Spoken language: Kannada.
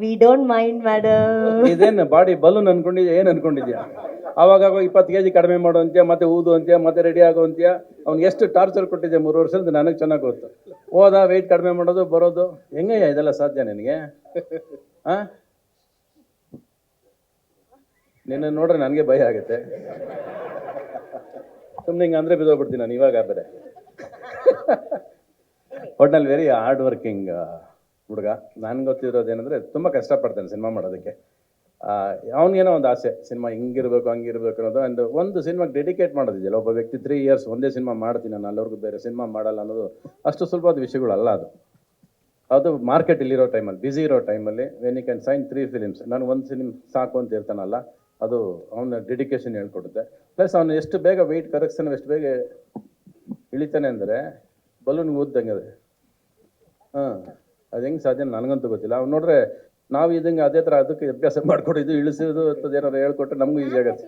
We don't mind madam. ಇದೇನು ಬಾಡಿ ಬಲೂನ್ ಅನ್ಕೊಂಡಿದ್ಯಾ, ಏನು ಅನ್ಕೊಂಡಿದ್ಯಾ? ಅವಾಗ 20 kg ಕಡಿಮೆ ಮಾಡೋ ಅಂತ್ಯ, ಮತ್ತೆ ಊದು ಅಂತ್ಯ, ಮತ್ತೆ ರೆಡಿ ಆಗೋ ಅಂತ್ಯ. ಅವ್ನಿಗೆ ಎಷ್ಟು ಟಾರ್ಚರ್ ಕೊಟ್ಟಿದ್ದೆ 3 ವರ್ಷದಿಂದ ನನಗೆ ಚೆನ್ನಾಗಿ ಗೊತ್ತು. ಹೋದ ವೆಯ್ಟ್ ಕಡಿಮೆ ಮಾಡೋದು ಬರೋದು, ಹೆಂಗಯ್ಯ ಇದೆಲ್ಲ ಸಾಧ್ಯ ನಿನಗೆ? ಹಾಂ, ನಿನ್ನ ನೋಡ್ರೆ ನನಗೆ ಭಯ ಆಗುತ್ತೆ. ಸುಮ್ಮನೆ ಹಿಂಗೆ ಅಂದರೆ ಬಿದ್ದೋಗ್ಬಿಡ್ತೀನಿ ನಾನು ಇವಾಗ. ಬೇರೆ ಒಟ್ನಲ್ಲಿ ವೆರಿ ಹಾರ್ಡ್ ವರ್ಕಿಂಗ್ ಹುಡುಗ. ನನಗೆ ಗೊತ್ತಿರೋದೇನೆಂದರೆ ತುಂಬ ಕಷ್ಟಪಡ್ತಾನೆ ಸಿನಿಮಾ ಮಾಡೋದಕ್ಕೆ. ಅವನಿಗೇನೋ ಒಂದು ಆಸೆ, ಸಿನಿಮಾ ಹಿಂಗಿರ್ಬೇಕು ಹಂಗಿರ್ಬೇಕು ಅನ್ನೋದು. ಆ್ಯಂಡ್ ಒಂದು ಸಿನಿಮಾಗೆ ಡೆಡಿಕೇಟ್ ಮಾಡೋದಿದೆಯಲ್ಲ, ಒಬ್ಬ ವ್ಯಕ್ತಿ 3 years ಒಂದೇ ಸಿನಿಮಾ ಮಾಡ್ತೀನಿ ನಾನು, ಅಲ್ಲಿವರೆಗೂ ಬೇರೆ ಸಿನಿಮಾ ಮಾಡಲ್ಲ ಅನ್ನೋದು ಅಷ್ಟು ಸುಲಭವಾದ ವಿಷಯಗಳಲ್ಲ ಅದು. ಅದು ಮಾರ್ಕೆಟ್ ಇಲ್ಲಿರೋ ಟೈಮಲ್ಲಿ, ಬ್ಯುಸಿ ಇರೋ ಟೈಮಲ್ಲಿ, when you can sign 3 films, ನಾನು ಒಂದು ಫಿಲ್ಮ್ ಸಾಕು ಅಂತ ಇರ್ತಾನಲ್ಲ, ಅದು ಅವನ ಡೆಡಿಕೇಶನ್ ಹೇಳ್ಕೊಡುತ್ತೆ. ಪ್ಲಸ್ ಅವನು ಎಷ್ಟು ಬೇಗ ವೆಯ್ಟ್ ಕರೆಕ್ಷನ್ ಎಷ್ಟು ಬೇಗ ಇಳಿತಾನೆ ಅಂದರೆ ಬಲೂನ್ ಊದ್ದಂಗೆ ಅದು. ಹಾಂ, ಅದು ಹೆಂಗೆ ಸಾಧ್ಯ ನನಗಂತೂ ಗೊತ್ತಿಲ್ಲ. ಅವ್ನು ನೋಡ್ರೆ ನಾವು ಇದಂಗೆ ಅದೇ ಥರ ಅದಕ್ಕೆ ಅಭ್ಯಾಸ ಮಾಡ್ಕೊಡೋದು, ಇಳಿಸೋದು ಅಂತದ್ದು ಏನಾರು ಹೇಳ್ಕೊಟ್ರೆ ನಮಗೂ ಈಸಿ ಆಗುತ್ತೆ.